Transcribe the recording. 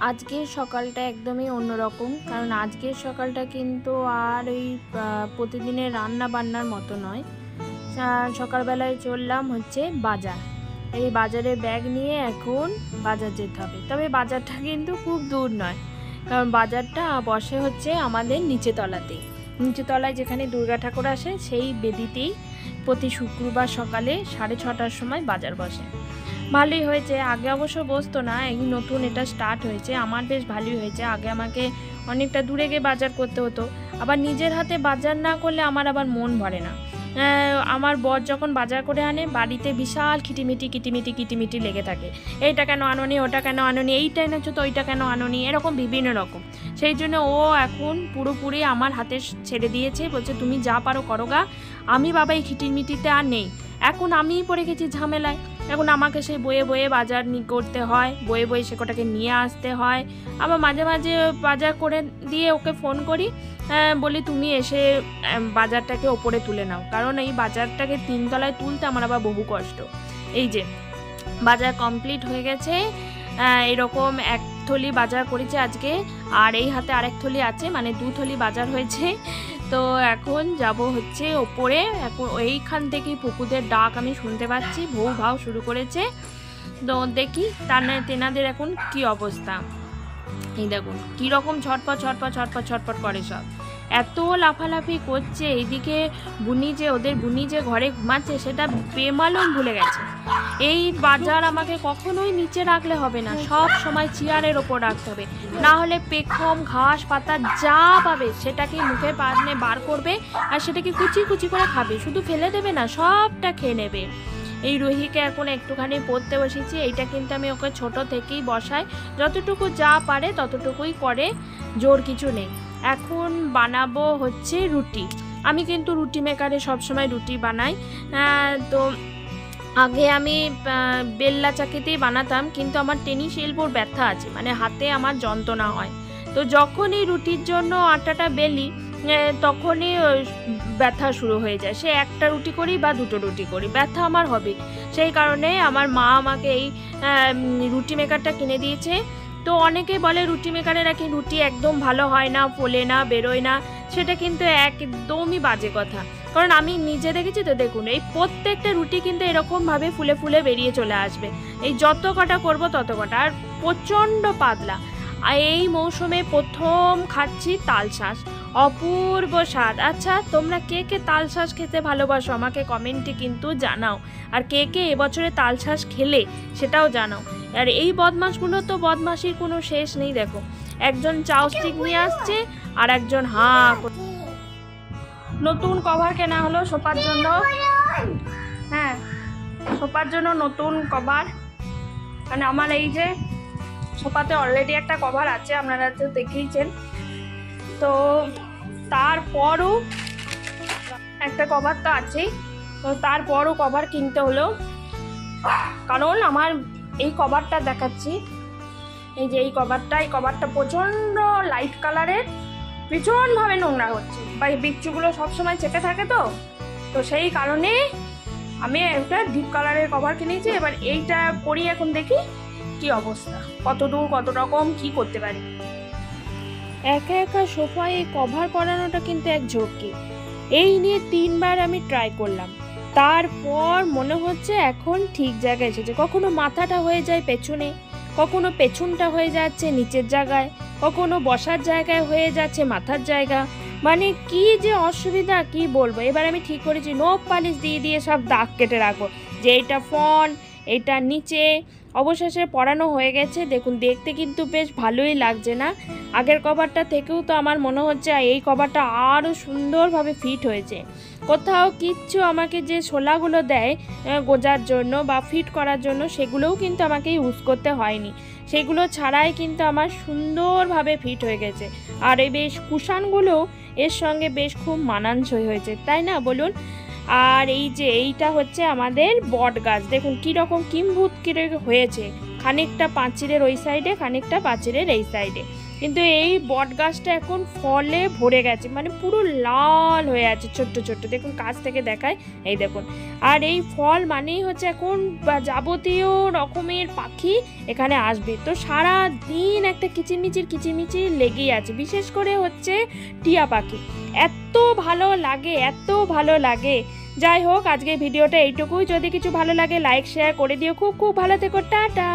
আজকের সকালটা একদমই অন্যরকম, কারণ আজকের সকালটা কিন্তু আর ওই প্রতিদিনের রান্না বান্নার মতো নয়। সকালবেলায় চললাম হচ্ছে বাজার। এই বাজারে ব্যাগ নিয়ে এখন বাজার যেতে হবে, তবে বাজারটা কিন্তু খুব দূর নয়, কারণ বাজারটা বসে হচ্ছে আমাদের নিচেতলাতেই। নিচেতলায় যেখানে দুর্গা ঠাকুর আসে সেই বেদিতেই প্রতি শুক্রবার সকালে 6:30টার সময় বাজার বসে। ভালোই হয়েছে, আগে অবশ্য বসতো না, এই নতুন এটা স্টার্ট হয়েছে, আমার বেশ ভালোই হয়েছে। আগে আমাকে অনেকটা দূরে গিয়ে বাজার করতে হতো, আবার নিজের হাতে বাজার না করলে আমার আবার মন ভরে না। আমার বর যখন বাজার করে আনে, বাড়িতে বিশাল কিটিমিটি লেগে থাকে, এইটা কেন আনোনি, ওটা কেন আনোনি, এইটা এনেছো তো ওইটা কেন আনোনি, এরকম বিভিন্ন রকম। সেই জন্য ও এখন পুরোপুরি আমার হাতে ছেড়ে দিয়েছে, বলছে তুমি যা পারো করো গা, আমি বাবা এই কিটিমিটিতে আর নেই। এখন আমিই পড়ে গেছি ঝামেলায়, এখন আমাকে সেই বয়ে বয়ে বাজার করতে হয়, বয়ে বয়ে সে কটাকে নিয়ে আসতে হয়। আবার মাঝে মাঝে বাজার করে দিয়ে ওকে ফোন করি, বলি তুমি এসে বাজারটাকে ওপরে তুলে নাও, কারণ এই বাজারটাকে 3তলায় তুলতে আমার আবার বহু কষ্ট। এই যে বাজার কমপ্লিট হয়ে গেছে, এরকম 1 থলি বাজার করেছে আজকে, আর এই হাতে আরেক থলি আছে, মানে 2 থলি বাজার হয়েছে। তো এখন যাব হচ্ছে ওপরে। এখন এইখান থেকেই পুকুরদের ডাক আমি শুনতে পাচ্ছি, ভৌ ভাও শুরু করেছে। তো দেখি তেনাদের এখন কি অবস্থা। এই দেখুন কীরকম ছটপট করে সব, এত লাফালাফি করছে। এইদিকে ওদের বুনি যে ঘরে ঘুমাচ্ছে সেটা বেমালুম ভুলে গেছে। এই বাজার আমাকে কখনোই নিচে রাখলে হবে না, সব সময় চেয়ারের ওপর রাখতে হবে, না হলে পেখম ঘাস পাতা যা পাবে সেটাকে মুখে পানে বার করবে, আর সেটাকে কুচি করে খাবে, শুধু ফেলে দেবে না, সবটা খেয়ে নেবে। এই রুহিকে এখন একটুখানি পড়তে বসেছি, এইটা কিন্তু আমি ওকে ছোট থেকেই বসাই, যতটুকু যা পারে ততটুকুই করে, জোর কিছু নেই। এখন বানাবো হচ্ছে রুটি। আমি কিন্তু রুটি মেকারে সবসময় রুটি বানাই। তো আগে আমি বেল্লা চাকিতেই বানাতাম, কিন্তু আমার টেনিস এলবোর ব্যথা আছে, মানে হাতে আমার যন্ত্রণা হয়। তো যখনই রুটির জন্য আটাটা বেলি তখনই ব্যথা শুরু হয়ে যায়, সে একটা রুটি করি বা 2টো রুটি করি, ব্যথা আমার হবে। সেই কারণে আমার মা আমাকে এই রুটি মেকারটা কিনে দিয়েছে। তো অনেকে বলে রুটি মেকারে নাকি রুটি একদম ভালো হয় না, ফোলে না, বেরোয় না, সেটা কিন্তু একদমই বাজে কথা। কারণ আমি নিজে দেখেছি তো, দেখুন এই প্রত্যেকটা রুটি কিন্তু এরকমভাবে ফুলে ফুলে বেরিয়ে চলে আসবে, এই যত কটা করবো তত কটা, আর প্রচণ্ড পাতলা। আর এই মৌসুমে প্রথম খাচ্ছি তালশাঁস, অপূর্ব স্বাদ। আচ্ছা তোমরা কে কে তালশাঁস খেতে ভালোবাসো আমাকে কমেন্টে কিন্তু জানাও, আর কে কে এবছরে তালশাঁস খেলে সেটাও জানাও। আর এই বদমাশগুলো তো বদমাশির কোনো শেষ নেই। দেখো একজন চাউস্টিক নিয়ে আসছে, আর একজন নতুন কভার কেনা হলো সোফার জন্য। হ্যাঁ, সোফার জন্য নতুন কভার, মানে আমার এই যে সোফাতে অলরেডি একটা কভার আছে, আপনারা তো দেখেইছেন। তো তারপরও একটা কভার তো আছেই, তো তারপরও কভার কিনতে হলো, কারণ আমার এই কভারটা দেখাচ্ছি, এই যে এই কভারটা প্রচণ্ড লাইট কালারের, ভীষণভাবে নোংরা হচ্ছে, বা এই বিচ্ছুগুলো সবসময় চেপে থাকে, তো সেই কারণে আমি একটা ডিপ কালারের কভার কিনেছি। এবার এইটা পরি, এখন দেখি কি অবস্থা, কত দূর কত রকম কি করতে পারি। একা সোফায় এই কভার করানোটা কিন্তু এক ঝক্কি। এই নিয়ে 3বার আমি ট্রাই করলাম, তারপর মনে হচ্ছে এখন ঠিক জায়গায় এসেছে। কখনো মাথাটা হয়ে যায় পেছনে, কখনো পেছনটা হয়ে যাচ্ছে নিচের জায়গায়, কখনো বসার জায়গায় হয়ে যাচ্ছে মাথার জায়গা, মানে কি যে অসুবিধা কি বলবো। এবার আমি ঠিক করেছি নোপ পালিশ দিয়ে সব দাগ কেটে রাখবো, যে এইটা ফ্রন্ট, এইটা নিচে। অবশেষে পরানো হয়ে গেছে, দেখুন দেখতে কিন্তু বেশ ভালোই লাগছে না? আগের কভারটা থেকেও তো আমার মনে হচ্ছে এই কভারটা আরও সুন্দরভাবে ফিট হয়েছে। কোথাও কিচ্ছু আমাকে যে শোলাগুলো দেয় গোজার জন্য বা ফিট করার জন্য, সেগুলোও কিন্তু আমাকে ইউজ করতে হয়নি, সেগুলো ছাড়াই কিন্তু আমার সুন্দরভাবে ফিট হয়ে গেছে। আর এই বেশ কুশানগুলো এর সঙ্গে বেশ খুব মানানসই হয়েছে, তাই না বলুন? আর এই যে এইটা হচ্ছে আমাদের বট গাছ, দেখুন কীরকম কিম্ভূত হয়েছে, খানিকটা পাঁচিরের ওই সাইডে, খানিকটা পাঁচিরের এই সাইডে। কিন্তু এই বট গাছটা এখন ফলে ভরে গেছে, মানে পুরো লাল হয়ে আছে, ছোট্ট ছোট্ট, দেখুন কাছ থেকে দেখায়, এই দেখুন। আর এই ফল মানেই হচ্ছে এখন যাবতীয় রকমের পাখি এখানে আসবে, তো সারা দিন একটা কিচিরমিচির লেগেই আছে, বিশেষ করে হচ্ছে টিয়া পাখি। এত ভালো লাগে, এত ভালো লাগে। যাই হোক, আজকে ভিডিওটা এইটুকুই। যদি কিছু ভালো লাগে লাইক শেয়ার করে দিও। খুব খুব ভালো থেকো, টাটা।